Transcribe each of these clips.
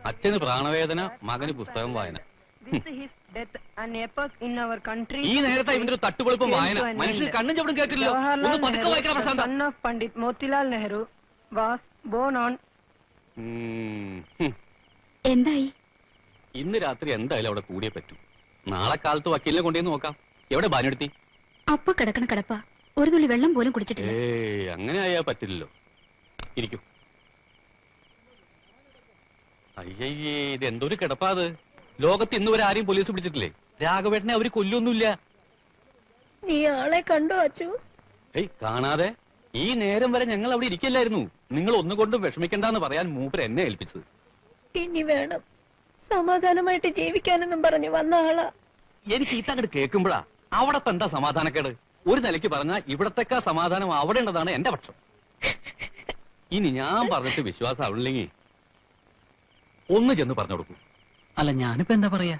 അച്ഛന് പ്രാണവേദന, മകന് പുസ്തകം വായന. ഈ നേരത്തെ ഇവന്റെ ഒരു തട്ടുപൊളിപ്പം വായന. മനുഷ്യന് കണ്ണും ചവിടും കേട്ടില്ലല്ലോ. ഒന്ന് പതുക്കെ വായിക്കണം Prashanth. Pandit Motilal Nehru was born on. എന്തായി? ഇന്ന് രാത്രി എന്തായാലും അവിടെ കൂടിയേ പറ്റൂ. നാളെ കാലത്ത് വക്കീലിനെ കൊണ്ടുവന്ന് നോക്കാം. എവിടെ ബാനെടുത്തി? അപ്പൊ കിടക്കണ കിടപ്പ, ഒരു തുള്ളി വെള്ളം പോലും കുടിച്ചിട്ടില്ല. അങ്ങനെ ആയാ പറ്റില്ലല്ലോ. ഇരിക്കൂ. അയ്യയ്യേ, ഇത് എന്തൊരു കിടപ്പാത്. ലോകത്ത് ഇന്ന് വരെ ആരെയും പോലീസ് പിടിച്ചിട്ടില്ലേ? രാഘവേട്ടനെ അവര് കൊല്ലൊന്നുമില്ല. നീ ആളെ കണ്ടോ അച്ചു? കാണാതെ ഈ നേരം വരെ ഞങ്ങൾ അവിടെ ഇരിക്കില്ലായിരുന്നു. നിങ്ങൾ ഒന്നുകൊണ്ടും വിഷമിക്കണ്ടെന്ന് പറയാൻ മൂപ്പര് എന്നെ ഏൽപ്പിച്ചത്. ഇനി വേണം സമാധാനമായിട്ട് ജീവിക്കാനെന്നും പറഞ്ഞു വന്ന ആളാ. എനിക്ക് ഈ തങ്ങട് കേൾക്കുമ്പോഴാ അവിടെ ഇപ്പൊ എന്താ സമാധാനക്കേട്? ഒരു നിലയ്ക്ക് പറഞ്ഞാൽ ഇവിടത്തെക്കാ സമാധാനം അവിടെ ഉണ്ടതാണ് എന്റെ പക്ഷം. ഇനി ഞാൻ പറഞ്ഞിട്ട് വിശ്വാസം ആവില്ലെങ്കിൽ ഒന്ന് ചെന്ന് പറഞ്ഞു കൊടുക്കൂ. അല്ല, ഞാനിപ്പോ എന്താ പറയാ?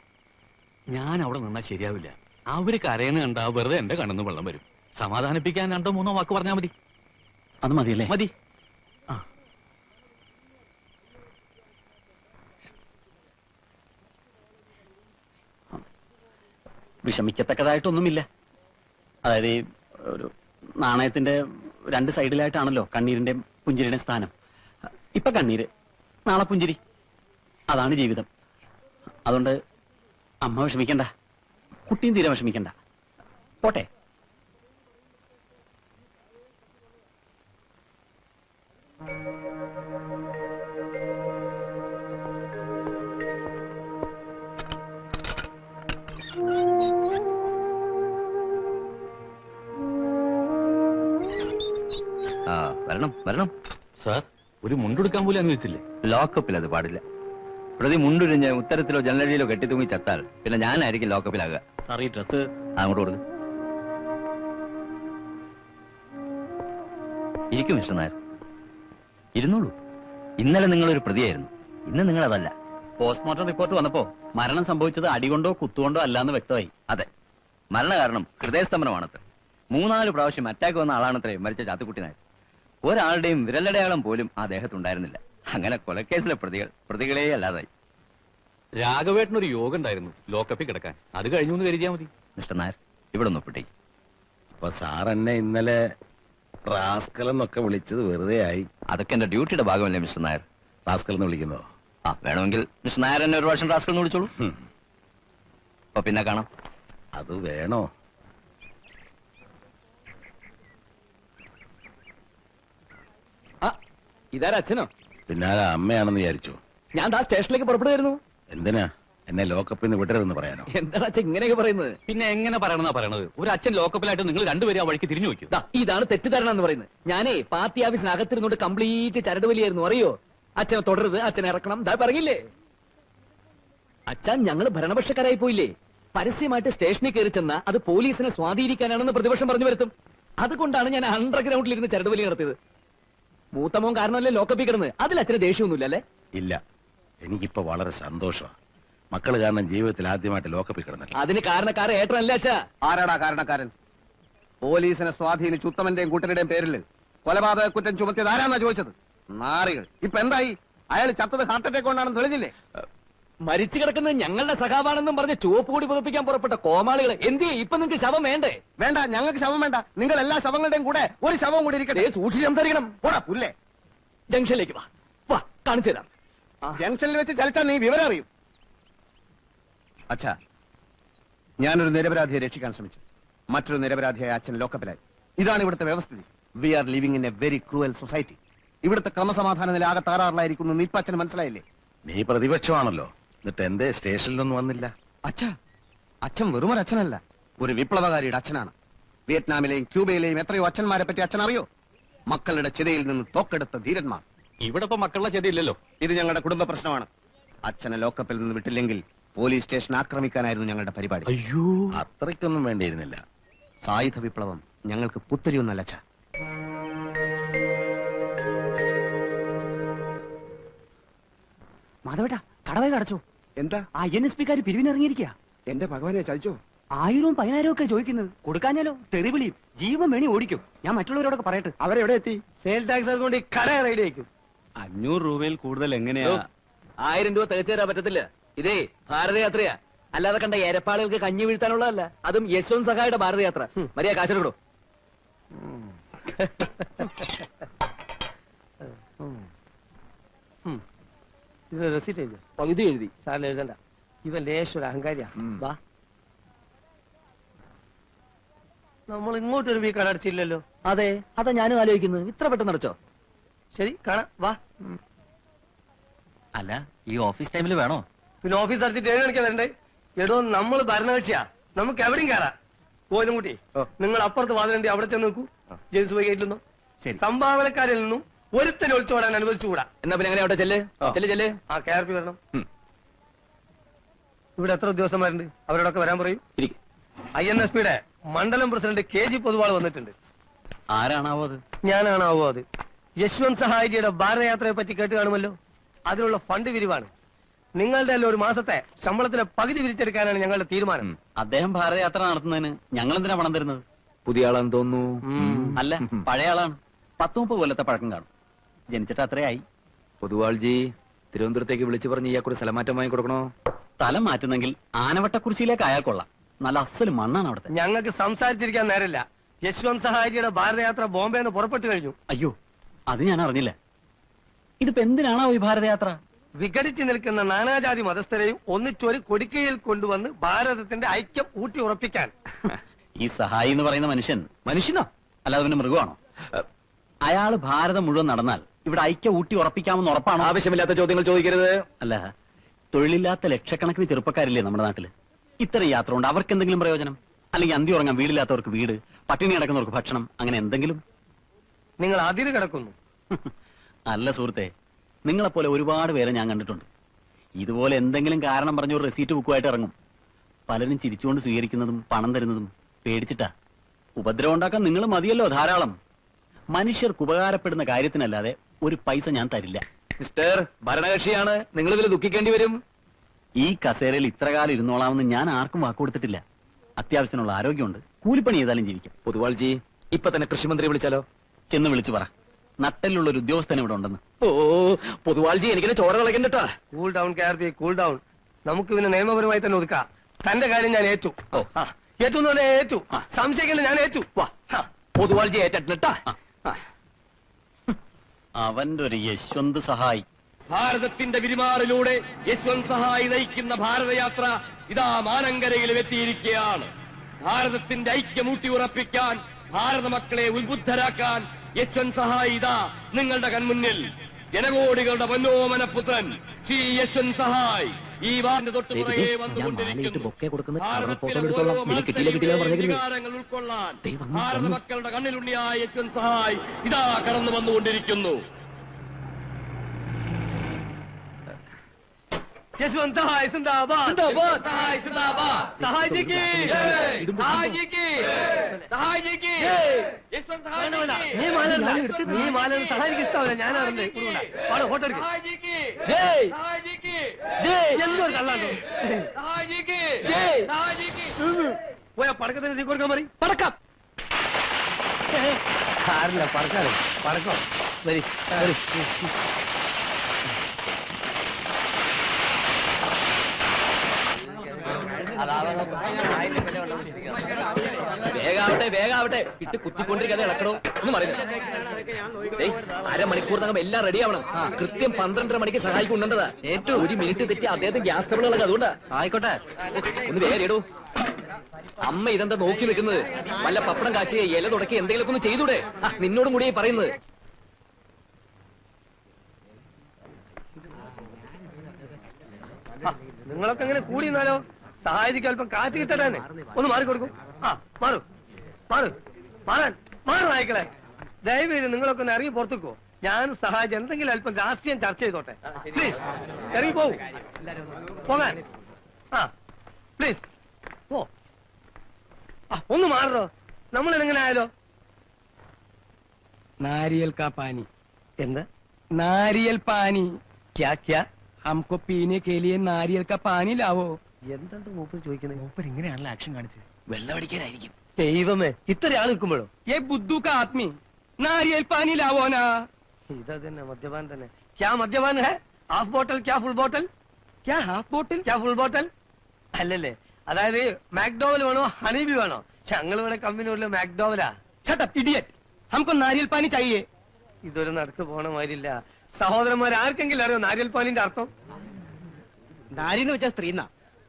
ഞാൻ അവിടെ നിന്നാ ശരിയാവില്ല. അവര് കരയുന്ന കണ്ടാ വെറുതെ എന്റെ കണ്ണെന്ന് വെള്ളം വരും. സമാധാനിപ്പിക്കാൻ 2-3 വാക്ക് പറഞ്ഞാൽ മതി. അത് മതിയല്ലേ? മതി. വിഷമിക്കത്തക്കതായിട്ടൊന്നുമില്ല. അതായത് ഈ ഒരു നാണയത്തിന്റെ 2 സൈഡിലായിട്ടാണല്ലോ കണ്ണീരിന്റെ പുഞ്ചിരിയുടെ സ്ഥാനം. ഇപ്പൊ കണ്ണീര്, നാളെ പുഞ്ചിരി. അതാണ് ജീവിതം. അതുകൊണ്ട് അമ്മ വിഷമിക്കണ്ട, കുട്ടിയും തീരെ വിഷമിക്കണ്ട. പോട്ടെ. വരണം വരണം. സാർ, ഒരു മുണ്ടെടുക്കാൻ പോലും അനുവദിച്ചില്ലേ? ലോക്കപ്പിൽ അത് പാടില്ല. പ്രതി മുണ്ടുരിഞ്ഞ് ഉത്തരത്തിലോ ജനലടിയിലോ കെട്ടിത്തൂങ്ങി ചത്താൽ പിന്നെ ഞാനായിരിക്കും ലോക്കപ്പിലാകുക. സാർ, ഈ ഡ്രസ് അങ്ങോട്ട് കൊടുക്കും. ഇരിക്കും മിസ്റ്റർ നായർ, ഇരുന്നോളൂ. ഇന്നലെ നിങ്ങളൊരു പ്രതിയായിരുന്നു, ഇന്ന് നിങ്ങളതല്ല. പോസ്റ്റ്മോർട്ടം റിപ്പോർട്ട് വന്നപ്പോ മരണം സംഭവിച്ചത് അടികൊണ്ടോ കുത്തുകൊണ്ടോ അല്ലാന്ന് വ്യക്തമായി. അതെ, മരണകാരണം ഹൃദയസ്തംഭനമാണത്. 3-4 പ്രാവശ്യം അറ്റാക്ക് വന്ന ആളാണത്രേ മരിച്ച ചാത്തുക്കുട്ടി നായർ. ഒരാളുടെയും വിരലടയാളം പോലും ആ ദേഹത്തുണ്ടായിരുന്നില്ല. അങ്ങനെ കൊലക്കേസിലെ പ്രതികളെ അല്ലാതായി. രാഘവേട്ടനൊരു യോഗം ഉണ്ടായിരുന്നു ലോക്കപ്പിൽ കിടക്കാൻ. അത് കഴിഞ്ഞു എന്ന് കരുതിയാ മതി. മിസ്റ്റർ നായർ, ഇവിടെ ഒന്ന് ഒപ്പിട്ടേക്ക്. അപ്പൊ സാർ എന്നെ ഇന്നലെ റാസ്കൽ എന്നൊക്കെ വിളിച്ചത് വെറുതെ ആയി. അതൊക്കെ എന്റെ ഡ്യൂട്ടിയുടെ ഭാഗമല്ലേ മിസ്റ്റർ നായർ? റാസ്കൽ എന്ന് വിളിക്കുന്നോ? വേണമെങ്കിൽ മിസ്റ്റർ നായർ എന്നെ ഒരു വർഷം റാസ്കൽ എന്ന് വിളിച്ചോളൂ. അപ്പൊ പിന്നെ കാണാം. അത് വേണോ? ഇതാരാ? അച്ഛനോ? പിന്നെ അമ്മയാണെന്ന് വിചാരിച്ചു. ഞാൻ ദാ സ്റ്റേഷനിലേക്ക് പുറപ്പെടുമായിരുന്നു. എന്തിനാ എന്നെ ലോക്കപ്പിൽ നിന്ന് വിടരുതെന്ന് പറയാനോ? എന്താണ് അച്ഛൻ ഇങ്ങനെയൊക്കെ പറയുന്നത്? പിന്നെ എങ്ങനെ പറയണമെന്നാ പറയണത്? ഒരു അച്ഛൻ ലോക്കപ്പിലായിട്ട് നിങ്ങൾ രണ്ടുപേരും ആ വഴിക്ക് തിരിഞ്ഞു നോക്കൂ. ഇതാണ് തെറ്റിദ്ധാരണ എന്ന് പറയുന്നത്. ഞാനേ പാർട്ടി ഓഫീസിനകത്തിരുന്നോണ്ട് കംപ്ലീറ്റ് ചരട് വലിയായിരുന്നു, അറിയോ? അച്ഛനെ തുടരുത്, അച്ഛനെ ഇറക്കണം, ദാ പറഞ്ഞില്ലേ? അച്ഛൻ ഞങ്ങൾ ഭരണപക്ഷക്കാരായി പോയില്ലേ? പരസ്യമായിട്ട് സ്റ്റേഷനിൽ കയറി ചെന്ന അത് പോലീസിനെ സ്വാധീനിക്കാനാണെന്ന് പ്രതിപക്ഷം പറഞ്ഞു വരുത്തും. അതുകൊണ്ടാണ് ഞാൻ അണ്ടർഗ്രൗണ്ടിൽ ഇരുന്ന് ചരട് വലി നടത്തിയത്. മൂത്തമോൻ കാരണമല്ലേ ലോക്കപ്പിൽ കിടന്ന്. അതിൽ അച്ഛന് ദേഷ്യമൊന്നുമില്ല അല്ലേ? ഇല്ല, എനിക്കിപ്പോ വളരെ സന്തോഷമാണ്. മക്കള് കാരണം ജീവിതത്തിൽ ആദ്യമായിട്ട് ലോക്കപ്പിൽ കിടന്നില്ല. അതിന് കാരണക്കാരൻ ഏട്ടനല്ലേ അച്ഛാ? ആരാടാ കാരണക്കാരൻ? പോലീസിനെ സ്വാധീനിച്ച് ഉത്തമന്റെയും കൂട്ടരുടെയും പേരിൽ കൊലപാതക കുറ്റം ചുമത്തിയത് ആരാന്നാ ചോദിച്ചത്? നാറികൾ. ഇപ്പൊ എന്തായി? അയാൾ ചത്തത് ഹാർട്ട് അറ്റാക്ക് കൊണ്ടാണെന്ന് തെളിഞ്ഞില്ലേ? മരിച്ചു കിടക്കുന്നത് ഞങ്ങളുടെ സഖാവാണെന്നും പറഞ്ഞ് ചുവപ്പ് കൂടി പുതപ്പിക്കാൻ പുറപ്പെട്ട കോമാളികൾ എന്തിയെ? ഇപ്പൊ നിങ്ങൾക്ക് ശവം വേണ്ടേ? വേണ്ട, ഞങ്ങൾക്ക് ശവം വേണ്ട. നിങ്ങൾ എല്ലാ ശവങ്ങളുടെയും കൂടെ ഒരു ശവം കൂടി ഇരിക്കട്ടെ. സൂക്ഷിച്ച് സംസാരിക്കണം. പോടാ പുല്ലേ. ജംഗ്ഷനിലേക്ക് വാ, വാ കാണിച്ചു തരാം. ജംഗ്ഷനിൽ വെച്ച് ചലിച്ചാൽ നീ വിവരം അറിയും. അച്ഛാ, ഞാനൊരു നിരപരാധിയെ രക്ഷിക്കാൻ ശ്രമിച്ചു. മറ്റൊരു നിരപരാധിയായ അച്ഛൻ ലോക്കപ്പിലായി. ഇതാണ് ഇവിടുത്തെ വ്യവസ്ഥിതി. We are living in a very cruel society. ഇവിടുത്തെ ക്രമസമാധാന നില ആകെ താറാറിലായിരിക്കുന്നു. നീ അച്ഛന് മനസ്സിലായില്ലേ? നീ പ്രതിപക്ഷമാണല്ലോ, എന്നിട്ട് എന്തേ സ്റ്റേഷനിലൊന്നും വന്നില്ല? അച്ഛാ, അച്ഛൻ വെറുമൊരു അച്ഛനല്ല, ഒരു വിപ്ലവകാരിയുടെ അച്ഛനാണ്. വിയറ്റ്നാമിലെയും ക്യൂബയിലെയും എത്രയോ അച്ഛന്മാരെ പറ്റി അച്ഛൻ അറിയോ? മക്കളുടെ ചിതയിൽ നിന്ന് തോക്കെടുത്ത ധീരന്മാർ. ഇവിടെ ഇപ്പൊ മക്കളുടെ ചെതിയില്ലല്ലോ. ഇത് ഞങ്ങളുടെ കുടുംബ പ്രശ്നമാണ്. അച്ഛനെ ലോക്കപ്പിൽ നിന്ന് വിട്ടില്ലെങ്കിൽ പോലീസ് സ്റ്റേഷൻ ആക്രമിക്കാനായിരുന്നു ഞങ്ങളുടെ പരിപാടി. അയ്യോ, അത്രയ്ക്കൊന്നും വേണ്ടിയിരുന്നില്ല. സായുധ വിപ്ലവം ഞങ്ങൾക്ക് പുത്തരിയൊന്നല്ല അച്ഛാ. മാധവേട്ടാ, കടവായി കടച്ചോ? എന്താ? ആ NSP കാര് പിരിവിനിറങ്ങിയിരിക്കുക. എന്റെ ഭഗവാനെ ചതിച്ചോ? 1000-ഉം 10,000-ഉം ഒക്കെ ചോദിക്കുന്നത്. കൊടുക്കാഞ്ഞാലോ തെറിവിളിയും ജീവൻ വേണി ഓടിക്കും. ഞാൻ മറ്റുള്ളവരോടൊക്കെ പറയട്ടെ. അവരെവിടെ എത്തി? സെയിൽ ടാക്സ് കൊണ്ട് കട റൈഡ് അയക്കും. 500 രൂപയിൽ കൂടുതൽ എങ്ങനെയാ? 1000 രൂപ തികച്ചു തരാൻ പറ്റത്തില്ല. ഇതേ ഭാരതയാത്രയാ, അല്ലാതെ കണ്ട എരപ്പാളുകൾക്ക് കഞ്ഞി വീഴ്ത്താനുള്ളതല്ല. അതും യശ്വന്ത് സഹായുടെ ഭാരതയാത്ര. മര്യാദ കാശെടുക്കണോ? ഇത് റെസിറ്റ് എഴുതി പകുതി എഴുതി. സാറിന് എഴുതണ്ട. ഇവൻ ലേശൊരു അഹങ്കാരിയാ. വാ, നമ്മൾ ഇങ്ങോട്ടൊരു വീ കടച്ചില്ലല്ലോ. അതെ, അതാ ഞാനും ആലോചിക്കുന്നത്. ഇത്ര പെട്ടെന്ന് അടച്ചോ? ശരി, കാണാം, വാ. അല്ല, ഈ ഓഫീസ് ടൈമിൽ വേണോ? പിന്നെ ഓഫീസ് അടച്ചിട്ട് 7 മണിക്കാ വരണ്ടേ? എടോ, നമ്മൾ ഭരണകക്ഷിയാ, നമുക്ക് എവിടെയും കയറാം. പോയതും കുട്ടി, നിങ്ങൾ അപ്പുറത്ത് വാതിലുണ്ട്, അവിടെ ചെന്ന് നോക്കൂ. ജെയിംസ് പോയി ഗേറ്റിൽ നിന്നും സംഭാവനക്കാരിൽ നിന്നും ഒരുത്തനെ ഒളിച്ചോടാൻ അനുവദിച്ചുകൂടാ. എന്നാ പിന്നെ എങ്ങനെ അവിടെ ചെല്ല് ചെല്ല്. ആ KRP വരണം. ഇവിടെ എത്ര ഉദ്യോഗസ്ഥന്മാരുണ്ട്? അവരോടൊക്കെ വരാൻ പറയും. INSPയുടെ മണ്ഡലം പ്രസിഡന്റ് KG പൊതുവാൾ വന്നിട്ടുണ്ട്. ആരാണാവോ അത്? ഞാനാണാവോ അത്? യശ്വന്ത് സഹായിജിയുടെ ഭാരതയാത്രയെ പറ്റി കേട്ട് കാണുമല്ലോ. അതിനുള്ള ഫണ്ട് വിരിവാണ്. നിങ്ങളുടെ ഒരു മാസത്തെ ശമ്പളത്തിന് പകുതി വിരിച്ചെടുക്കാനാണ് ഞങ്ങളുടെ തീരുമാനം. അദ്ദേഹം ഭാരതയാത്ര നടത്തുന്നതിന് ഞങ്ങൾ എന്തിനാ പണം തരുന്നത്? പുതിയ ആളാന്ന് തോന്നുന്നു. അല്ല, പഴയ ആളാണ്. 10-30 കൊല്ലത്തെ പഴക്കം കാണും. ജനിച്ചിട്ട് അത്രയായി. പൊതുവാൾജി തിരുവനന്തപുരത്തേക്ക് വിളിച്ചു പറഞ്ഞ് ഇയാൾക്കൊരു സ്ഥലമാറ്റം വാങ്ങി കൊടുക്കണോ? സ്ഥലം മാറ്റുന്നെങ്കിൽ ആനവട്ടക്കുറിശിയിലേക്ക് അയാൾ കൊള്ളാം. നല്ല അസല് മണ്ണാണ് അവിടുത്തെ. ഞങ്ങൾക്ക് സംസാരിച്ചിരിക്കാൻ നേരമില്ല. യശ്വന്ത് സഹായിജിയുടെ ഭാരതയാത്ര ബോംബെന്ന് പുറപ്പെട്ടു കഴിഞ്ഞു. അയ്യോ, അത് ഞാൻ അറിഞ്ഞില്ല. ഇതിപ്പോ എന്തിനാണോ ഈ ഭാരതയാത്ര? വിഘടിച്ചു നിൽക്കുന്ന നാനാജാതി മതസ്ഥരെയും ഒന്നിച്ചൊരു കൊടിക്കീഴിൽ കൊണ്ടുവന്ന് ഭാരതത്തിന്റെ ഐക്യം ഊട്ടി ഉറപ്പിക്കാൻ. ഈ സഹായി എന്ന് പറയുന്ന മനുഷ്യനോ അല്ലാതെ പിന്നെ മൃഗമാണോ? അയാള് ഭാരതം മുഴുവൻ നടന്നാൽ ഇവിടെ ഐക്യം ഊട്ടി ഉറപ്പിക്കാമെന്ന് ഉറപ്പാണോ? ആവശ്യമില്ലാത്ത ചോദ്യങ്ങൾ ചോദിക്കരുത്. അല്ല, തൊഴിലില്ലാത്ത ലക്ഷക്കണക്കിന് ചെറുപ്പക്കാരില്ലേ നമ്മുടെ നാട്ടില്? ഇത്തരം യാത്ര കൊണ്ട് അവർക്ക് എന്തെങ്കിലും പ്രയോജനം? അല്ലെങ്കിൽ അന്തി ഉറങ്ങാൻ വീടില്ലാത്തവർക്ക് വീട്, പട്ടിണി കിടക്കുന്നവർക്ക് ഭക്ഷണം, അങ്ങനെ എന്തെങ്കിലും? നിങ്ങൾ അതിര് കിടക്കുന്നു. അല്ല സുഹൃത്തെ, നിങ്ങളെപ്പോലെ ഒരുപാട് പേരെ ഞാൻ കണ്ടിട്ടുണ്ട്. ഇതുപോലെ എന്തെങ്കിലും കാരണം പറഞ്ഞ ഒരു റെസീറ്റ് ബുക്കുമായിട്ട് ഇറങ്ങും. പലരും ചിരിച്ചുകൊണ്ട് സ്വീകരിക്കുന്നതും പണം തരുന്നതും പേടിച്ചിട്ടാ. ഉപദ്രവം ഉണ്ടാക്കാൻ നിങ്ങൾ മതിയല്ലോ ധാരാളം. മനുഷ്യർക്ക് ഉപകാരപ്പെടുന്ന കാര്യത്തിനല്ലാതെ ഒരു പൈസ ഞാൻ തരില്ല. മിസ്റ്റർ, ഭരണകക്ഷിയാണ്, നിങ്ങൾ ഇതിൽ ദുഃഖിക്കേണ്ടി വരും. ഈ കസേരയിൽ ഇത്ര കാലം ഇരുന്നോളാമെന്ന് ഞാൻ ആർക്കും വാക്ക് കൊടുത്തിട്ടില്ല. അത്യാവശ്യത്തിനുള്ള ആരോഗ്യമുണ്ട്. കൂലിപ്പണി ചെയ്താലും ജീവിക്കാം. പൊതുവാൾജി, ഇപ്പൊ തന്നെ കൃഷിമന്ത്രി വിളിച്ചാലോ? ചെന്ന് വിളിച്ചു പറ, നട്ടലുള്ള ഒരു ഉദ്യോഗസ്ഥൻ ഇവിടെ ഉണ്ടെന്ന്. ഓ പൊതുവാൾജി, എനിക്കിനെ ചോര കളക്കണ്ടട്ടാ. Cool down KRP, cool down. നമുക്ക് പിന്നെ നിയമപരമായി തന്നെ ഒതുക്കാം. തന്റെ കാര്യം ഞാൻ ഏറ്റു. ഏറ്റു എന്ന് പറഞ്ഞാൽ ഏറ്റു. സംശയിക്കേണ്ട, ഞാൻ ഏറ്റു. പൊതുവാൾജി ഏറ്റിട്ടാ. അവന്റെ ഒരു യശ്വന്ത് സഹായി. ഭാരതത്തിന്റെ വിരിമാറിലൂടെ യശ്വന്ത് സഹായി നയിക്കുന്ന ഭാരതയാത്ര ഇതാ മാനങ്കരയിലും എത്തിയിരിക്കുകയാണ്. ഭാരതത്തിന്റെ ഐക്യം ഊട്ടി ഉറപ്പിക്കാൻ, ഭാരത മക്കളെ ഉത്ബുദ്ധരാക്കാൻ യശ്വന്ത് സഹായി ഇതാ നിങ്ങളുടെ കൺമുന്നിൽ. ജനകോടികളുടെ മനോമനപുത്രൻ ശ്രീ യശ്വന്ത് സഹായ് ഈ വാറിന്റെ തൊട്ടുപുറകെ വന്നുകൊണ്ടിരിക്കുന്നു. വികാരങ്ങൾ ഉൾക്കൊള്ളാൻ ഭാരത മക്കളുടെ കണ്ണിലുണ്ണിയായ യശ്വന്ത് സഹായ് ഇതാ കടന്നു വന്നുകൊണ്ടിരിക്കുന്നു. യശ്വന്ത് സഹായ് സിന്ദാബാദ്. സഹായിക്ക് നീ മാലാണ് സഹായിക്ക് ഇഷ്ടമല്ല. ഞാനാണ് ഫോട്ടോ എടുക്കും. എന്തൊരു കള്ളാണ്ടോ. പോയാ പടക്കത്തിന് തീ കൊടുക്കാൻ മതി. പടക്കം സാറില്ല, പറക്കാതെ പടക്കം. വരി വരി. വേഗാവട്ടെ ഇട്ട് കുത്തിക്കൊണ്ടിരിക്കാതെ ഇളക്കണോ എന്ന് പറയുന്നത്. അരമണിക്കൂറിനകം എല്ലാം റെഡി ആവണം. കൃത്യം 12:30 മണിക്ക് സഹായിക്കുന്നുണ്ടതാ. ഏറ്റവും 1 മിനിറ്റ് തെറ്റി അദ്ദേഹത്തിന് ഗ്യാസ് ട്രബിൾ ഇളക്കുക. അതുകൊണ്ടാ. ആയിക്കോട്ടെ, ഒന്ന് വേഗം ഇടൂ. അമ്മ ഇതെന്താ നോക്കി നിൽക്കുന്നത്? വല്ല പപ്പടം കാച്ചി ഇല തുടക്കി എന്തെങ്കിലുമൊക്കെ ഒന്ന് ചെയ്തൂടെ? നിന്നോടും കൂടി പറയുന്നത്. നിങ്ങളൊക്കെ എങ്ങനെ കൂടി നിന്നാലോ? സഹായിക്ക് അല്പം കാറ്റ് കിട്ടട്ടെ. ഒന്ന് മാറിക്കൊടുക്കും. മാറും നായ്ക്കളെ. ദയവേത് നിങ്ങളൊക്കെ ഒന്ന് ഇറങ്ങി പുറത്തേക്കോ. ഞാൻ സഹായിച്ച് എന്തെങ്കിലും അല്പം രാഷ്ട്രീയം ചർച്ച ചെയ്തോട്ടെ. പ്ലീസ് ഇറങ്ങി പോകൂ. പോകാൻ പ്ലീസ് പോ. ഒന്ന് മാറോ. നമ്മൾ എങ്ങനെ ആയാലോ? नारियल का पानी. എന്താ नारियल पानी. ക്യാ ക്യാ? हमको पीने के लिए नारियल का पानी लावो. എന്താണ് മൂപ്പർ ചോദിക്കുന്നത്? ऊपर ഇങ്ങനെയാണല്ലോ ആക്ഷൻ കാണിച്ചത്. വെള്ളം അടിക്കാനായിരിക്കും. ദൈവമേ, ഇത്ര ആൾ നിൽക്കുമ്പോഴോ? ये बुद्धू का आदमी नारियल पानी लावो ना. ഇതാ തന്നെ മദ്യപാൻ തന്നെ. ക്യാ മദ്യപാൻ ഹേ? ഹാഫ് ബോട്ടൽ ക്യാ ഫുൾ ബോട്ടൽ क्या हाफ बोतल ക്യാ ഫുൾ ബോട്ടൽ അല്ലല്ലേ? അതായത് മാക്ഡോവൽ വേണോ ഹണീബി വേണോ? ഞങ്ങൾ ഇവിടെ കമ്പനി മാക്ഡോവലാ. शट अप इडियट हमको नारियल पानी चाहिए ഇതൊരു നടക്ക് പോണ മാതിരില്ല. സഹോദരന്മാർ ആർക്കെങ്കിലും അറിയോ നാരിയൽ പാലിന്റെ അർത്ഥം? नारी ने വെച്ചാ സ്ത്രീ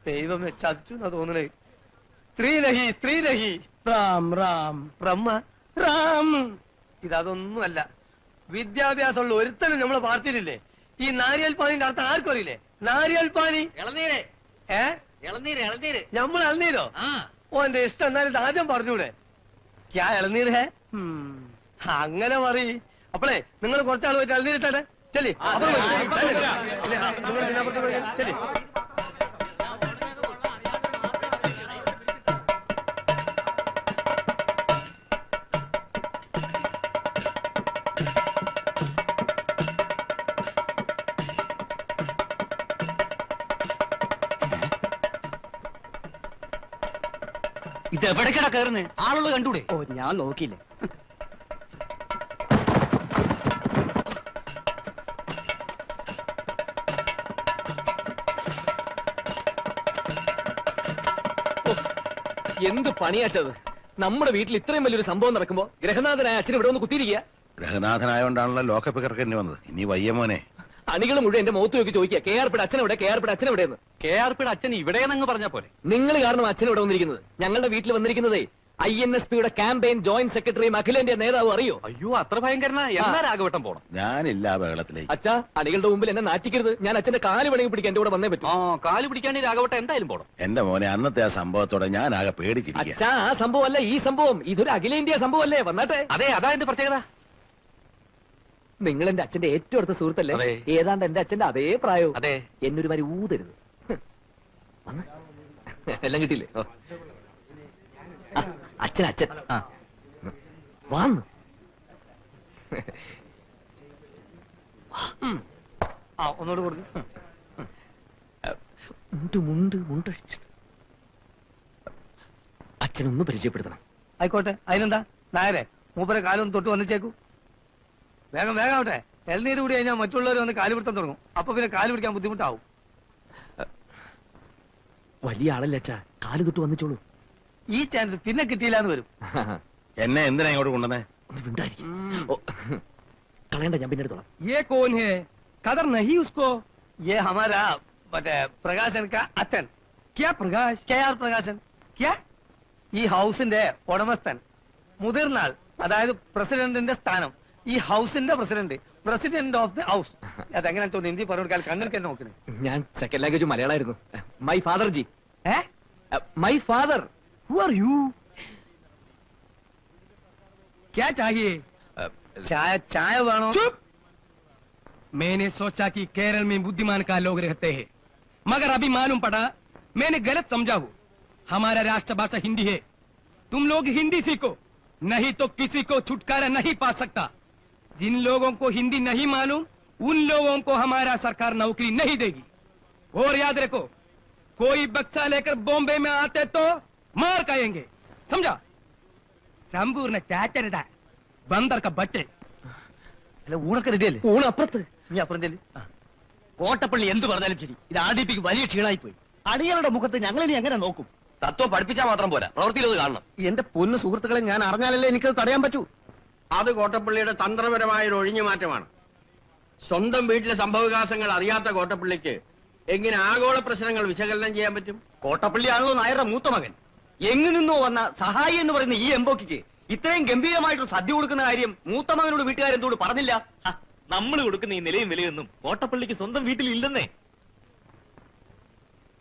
ദൈവമേ ചതിച്ചു എന്നാ തോന്നണേ. സ്ത്രീരഹി സ്ത്രീരഹി राम राम ബ്രഹ്മ राम ഇതൊന്നുമല്ല. വിദ്യാഭ്യാസമുള്ള ഒരുത്തനും നമ്മളെ പാർട്ടിയിലില്ലേ? ഈ നാരിയൽ പാനിന്റെ അർത്ഥം ആർക്കും അറിയില്ലേ? നാരിയൽ പാനി ഇളനീര് ഇളനീര് ഇളനീര് നമ്മൾ ഇളനീരോ? ഓന്റെ ഇഷ്ടം എന്നാലും ഇത് ആദ്യം പറഞ്ഞൂടെ? ക്യാ ഇളനീർ ഹേ? അങ്ങനെ മറി. അപ്പളേ നിങ്ങൾ കുറച്ചാൾ പോയിട്ട് ഇളനീരിട്ടെ ചെല്ലി. അപ്പുറം പോയി. ഇല്ല, നിങ്ങൾ പിന്നെ അപ്പുറത്ത് പോയി. ചെല്ലി. ഇത് എവിടേക്കടാ കയറുന്നേ? ആളുകൾ കണ്ടൂടെ? ഓ ഞാൻ നോക്കിയില്ല എന്ത് പണിയാച്ചത്? നമ്മുടെ വീട്ടിൽ ഇത്രയും വലിയൊരു സംഭവം നടക്കുമ്പോ ഗ്രഹനാഥനായ അച്ഛൻ ഇവിടെ ഒന്ന് കുത്തിയിരിക്കുക. ഗ്രഹനാഥനായോണ്ടാണല്ലോ ലോക്കപ്പ് കിടക്കേണ്ടി വന്നത്. ഇനി വയ്യ മോനെ. അണികൾ മുഴുവൻ എന്റെ മുഖത്ത് നോക്കി ചോദിക്കുക കെ ആർ പിയുടെ അച്ഛൻ എവിടെ, കെ ആർ പിയുടെ അച്ഛൻ എവിടെയെന്ന്. കെ ആർ പിയുടെ അച്ഛൻ ഇവിടെയെന്നങ്ങ് പറഞ്ഞ പോലെ. നിങ്ങൾ കാരണം അച്ഛൻ ഇവിടെ വന്നിരിക്കുന്നത്. ഞങ്ങളുടെ വീട്ടിൽ വന്നിരിക്കുന്നതേ INSPയുടെ ക്യാമ്പയിൻ ജോയിന്റ് സെക്രട്ടറിയും അഖിലേന്ത്യാ നേതാവ് അറിയോ? അയ്യോ അത്ര ഭയങ്കരനാ. എന്നാ രാഘവട്ടം പോണം. ഞാനില്ല ആ ബഹളത്തിലേക്ക്. അച്ഛാ അണികളുടെ മുമ്പിൽ എന്നെ നാറ്റിക്കരുത്. ഞാൻ അച്ഛന്റെ കാല് വേണമെങ്കിൽ പിടിക്കാൻ എന്റെ കൂടെ വന്നേ പറ്റൂ. കാല് പിടിക്കാൻ രാഘവട്ടം എന്തായാലും പോണം. എന്റെ മോനെ അന്നത്തെ ആ സംഭവത്തോടെ ഞാൻ ആകെ പേടിച്ചിരിക്കുക. അച്ഛാ ആ സംഭവം അല്ല ഈ സംഭവം. ഇതൊരു അഖിലേന്ത്യാ സംഭവമല്ലേ? വന്നാട്ടെ. അതെ അതാ എന്റെ പ്രത്യേകത. നിങ്ങൾ എന്റെ അച്ഛന്റെ ഏറ്റവും അടുത്ത സുഹൃത്തല്ലേ? അതെ. ഏതാണ്ട് എന്റെ അച്ഛന്റെ അതേ പ്രായവും. അതെ. എന്നൊരു മാതിരി ഊതരുത്. വന്ന്. എല്ലാം കിട്ടിയില്ലേ? ഓ. ആ, അച്ഛൻ അച്ഛൻ വന്ന് ഒന്നുകൂടെ കൊടുത്തു. മുണ്ട് മുണ്ട് അച്ഛനൊന്ന് പരിചയപ്പെടുത്തണം. ആയിക്കോട്ടെ, അതിനെന്താ? നായരെ മൂപ്പരെ കാലൊന്ന് തൊട്ട് വന്നിച്ചേക്കൂ. വേഗം വേഗം ആവട്ടെ. എൽനീര് കൂടി കഴിഞ്ഞാൽ മറ്റുള്ളവർ വന്ന് കാല് പിടുത്തം തുടങ്ങും. അപ്പൊ പിന്നെ കാല് പിടിക്കാൻ ബുദ്ധിമുട്ടാവും. വലിയ ആളല്ലേ അച്ഛാ, കാല് തൊട്ട് വന്നിച്ചോളൂ. ഈ ചാൻസ് പിന്നെ കിട്ടിയില്ല എന്ന് വരും. എന്നെ എന്തിനാ ഇങ്ങോട്ട് കൊണ്ടുവന്നേ? ഒന്ന് മിണ്ടായിരിക്കും. കളയണ്ട, ഞാൻ പിന്നെ എടുത്തോളാം. ये कौन है कदर नहीं उसको ये हमारा മറ്റേ പ്രകാശൻ കാ അച്ഛൻ. क्या प्रकाश KR പ്രകാശൻ. ഈ ഹൗസിന്റെ ഉടമസ്ഥൻ, മുതിർന്നാൾ, അതായത് പ്രസിഡന്റിന്റെ സ്ഥാനം. ഈ ഹൗസിന്റെ president, president of the house. അതെങ്ങനെ തോന്നുന്നു ഹിന്ദി പറഞ്ഞു കൊടുക്കാൻ? കണ്ണിൽ തന്നെ നോക്കണേ. ഞാൻ സെക്കൻഡ് ലാംഗ്വേജ് മലയാളമായിരുന്നു. My father ji. My father. Who are you? क्या चाहिए ചായ വേണോ? चुप मैंने सोचा कि केरल में बुद्धिमान का लोग रहते हैं, मगर अभी मालूम पड़ा मैंने गलत समझा हूँ. हमारा राष्ट्रभाषा हिंदी है. तुम लोग हिंदी सीखो, नहीं तो किसी को छुटकारा नहीं पा सकता. जिन लोगों को हिंदी नहीं मालूम उन लोगों को हमारा सरकार नौकरी नहीं देगी. और याद रखो, कोई बक्सा लेकर बॉम्बे में आते तो मार खाएंगे, समझा? संपूर्ण चाचरदा बंदर का बच्चे. അല്ല, ഊണൊക്കെ റെഡിയല്ലേ? ഊണ് അപ്പുറത്ത്. നീ അപ്പുറം ചെല്ലി. കോട്ടപ്പള്ളി എന്ത് പറഞ്ഞാലും ശരി, ഇത് ആർഡിപിക്ക് വലിയ ക്ഷീണായി പോയി. അടികളുടെ മുഖത്ത് ഞങ്ങൾ ഇനി എങ്ങനെ നോക്കും? തത്വം പഠിപ്പിച്ചാൽ മാത്രം പോരാ, പ്രവൃത്തിയിലത് കാണണം. എന്റെ പൊന്നു സുഹൃത്തുക്കളെ, ഞാൻ അറിഞ്ഞാലല്ലേ എനിക്കത് തടയാൻ പറ്റൂ. അത് കോട്ടപ്പള്ളിയുടെ തന്ത്രപരമായ ഒരു ഒഴിഞ്ഞു മാറ്റമാണ്. സ്വന്തം വീട്ടിലെ സംഭവവികാസങ്ങൾ അറിയാത്ത കോട്ടപ്പള്ളിക്ക് എങ്ങനെ ആഗോള പ്രശ്നങ്ങൾ വിശകലനം ചെയ്യാൻ പറ്റും? കോട്ടപ്പള്ളിയാണല്ലോ നായരുടെ മൂത്ത മകൻ. എങ്ങു നിന്നോ വന്ന സഹായി എന്ന് പറയുന്ന ഈ എംബോക്കിക്ക് ഇത്രയും ഗംഭീരമായിട്ടൊരു സദ്യ കൊടുക്കുന്ന കാര്യം മൂത്ത മകനോട് വീട്ടുകാരെന്തോട് പറഞ്ഞില്ല? നമ്മൾ കൊടുക്കുന്ന ഈ നിലയും വിലയൊന്നും കോട്ടപ്പള്ളിക്ക് സ്വന്തം വീട്ടിൽ ഇല്ലെന്നേ.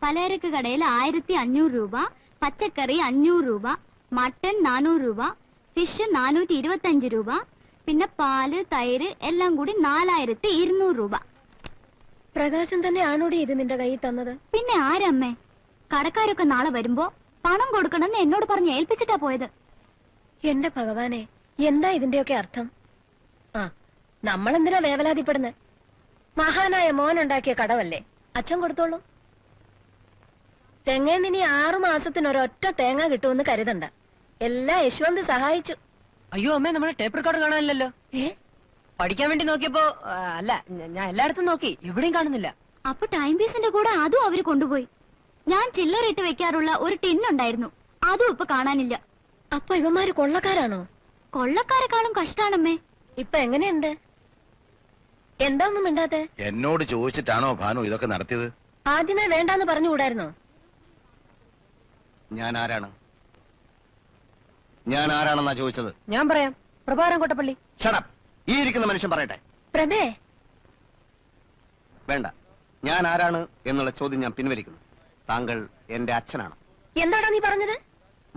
പലചരക്ക് കടയിൽ 1500 രൂപ, പച്ചക്കറി 500 രൂപ, മട്ടൺ 400 രൂപ, ഫിഷ് 425 രൂപ, പിന്നെ പാല് തൈര് എല്ലാം കൂടി 4200 രൂപ. പ്രകാശൻ തന്നെ ആണോടി ഇത് നിന്റെ കയ്യിൽ തന്നത്? പിന്നെ ആരമ്മേ? കടക്കാരൊക്കെ നാളെ വരുമ്പോ പണം കൊടുക്കണമെന്ന് എന്നോട് പറഞ്ഞ് ഏൽപ്പിച്ചിട്ടാ പോയത്. എന്റെ ഭഗവാനെ, എന്താ ഇതിന്റെയൊക്കെ അർത്ഥം? ആ, നമ്മളെന്തിനാ വേവലാതിപ്പെടുന്നത്? മഹാനായ മോനുണ്ടാക്കിയ കടവല്ലേ, അച്ഛൻ കൊടുത്തോളൂ. തെങ്ങേന്ന് ഇനി 6 മാസത്തിനൊരൊറ്റ തേങ്ങ കിട്ടുമെന്ന് കരുതണ്ട. എല്ലാം യശ്വന്ത് സഹായിച്ചു. അയ്യോ അമ്മേ, നമ്മുടെ ടേപ്പ് റെക്കോർഡർ കാണാനില്ലല്ലോ. പഠിക്കാൻ വേണ്ടി നോക്കിയപ്പോ അല്ല ഞാൻ എല്ലായിടത്തും നോക്കി എവിടെയും കാണുന്നില്ല. അപ്പൊ ടൈം പീസിന്റെ കൂടെ അതും അവര് കൊണ്ടുപോയി. ഞാൻ ചില്ലറിട്ട് വെക്കാറുള്ള ഒരു ടിന്നുണ്ടായിരുന്നു, അതും ഇപ്പൊ കാണാനില്ല. അപ്പൊ ഇവന്മാര് കൊള്ളക്കാരാണോ? കൊള്ളക്കാരെക്കാളും കഷ്ടാണമ്മേ. ഇപ്പൊ എങ്ങനെയുണ്ട്? എന്താ ഒന്നും മിണ്ടാത്തെ? എന്നോട് ചോദിച്ചിട്ടാണോ ഭാനു ഇതൊക്കെ നടത്തിയത്? ആദ്യമേ വേണ്ടാന്ന് പറഞ്ഞുകൂടായിരുന്നോ? ഞാൻ ആരാണ്? ഞാൻ ആരാണെന്നാ ചോദിച്ചത്? ഞാൻ പറയാം, പ്രഭാരം കൊട്ടപ്പള്ളി. ഷടപ്പ്. ഈ ഇരിക്കുന്ന മനുഷ്യൻ പറയട്ടെ. പ്രഭേ, വേണ്ട, ഞാൻ ആരാണ് എന്നുള്ള ചോദ്യം ഞാൻ പിൻവലിക്കുന്നു. താങ്കൾ എന്റെ അച്ഛനാണ്. എന്താടാ നീ പറഞ്ഞത്?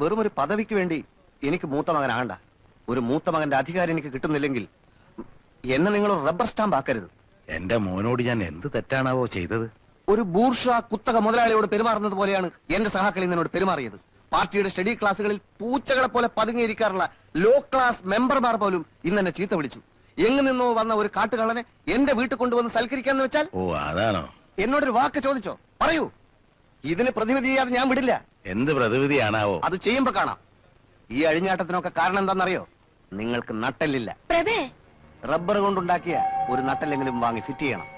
വെറും ഒരു പദവിക്ക് വേണ്ടി എനിക്ക് മൂത്ത മകനാകണ്ട. ഒരു മൂത്ത മകന്റെ അധികാരം എനിക്ക് കിട്ടുന്നില്ലെങ്കിൽ എന്നെ നിങ്ങൾ റബ്ബർ സ്റ്റാമ്പ് ആക്കരുത്. എന്റെ മോനോട് ഞാൻ എന്ത് തെറ്റാണാവോ ചെയ്തത്? ഒരു ബൂർഷ കുത്തക മുതലാളിയോട് പെരുമാറുന്നത് പോലെയാണ് എന്റെ സഹാക്കളിൽ നിന്നോട് പെരുമാറിയത്. പാർട്ടിയുടെ സ്റ്റഡി ക്ലാസ്സുകളിൽ പൂച്ചകളെ പോലെ പതുങ്ങിയിരിക്കാറുള്ള ലോ ക്ലാസ് മെമ്പർമാർ പോലും ഇന്ന് എന്നെ ചീത്ത വിളിച്ചു. എങ്ങു നിന്നോ വന്ന ഒരു കാട്ടുകള്ളനെ എന്റെ വീട്ടിൽ കൊണ്ടുവന്ന് സൽക്കരിക്കാന്ന് വെച്ചാൽ? ഓ, അതാണോ? എന്നോടൊരു വാക്ക് ചോദിച്ചോ? പറയൂ. ഇതിന് പ്രതിവിധി ചെയ്യാതെ ഞാൻ വിടില്ല. എന്ത് പ്രതിവിധിയാണാവോ? അത് ചെയ്യുമ്പോ കാണാം. ഈ അഴിഞ്ഞാട്ടത്തിനൊക്കെ കാരണം എന്താണെന്നറിയോ? നിങ്ങൾക്ക് നട്ടല്ലില്ല. പ്രഭേ, റബ്ബർ കൊണ്ടുണ്ടാക്കിയ ഒരു നട്ടല്ലെങ്കിലും വാങ്ങി ഫിറ്റ് ചെയ്യണം.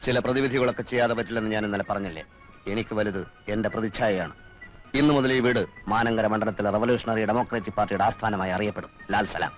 ചില പ്രതിവിധികളൊക്കെ ചെയ്യാതെ പറ്റില്ലെന്ന് ഞാൻ ഇന്നലെ പറഞ്ഞില്ലേ? എനിക്ക് വലുത് എന്റെ പ്രതിച്ഛായയാണ്. ഇന്നു മുതൽ ഈ വീട് മാനങ്കര മണ്ഡലത്തിലെ റവല്യൂഷണറി ഡെമോക്രാറ്റിക് പാർട്ടിയുടെ ആസ്ഥാനമായി അറിയപ്പെടും. ലാൽ സലാം.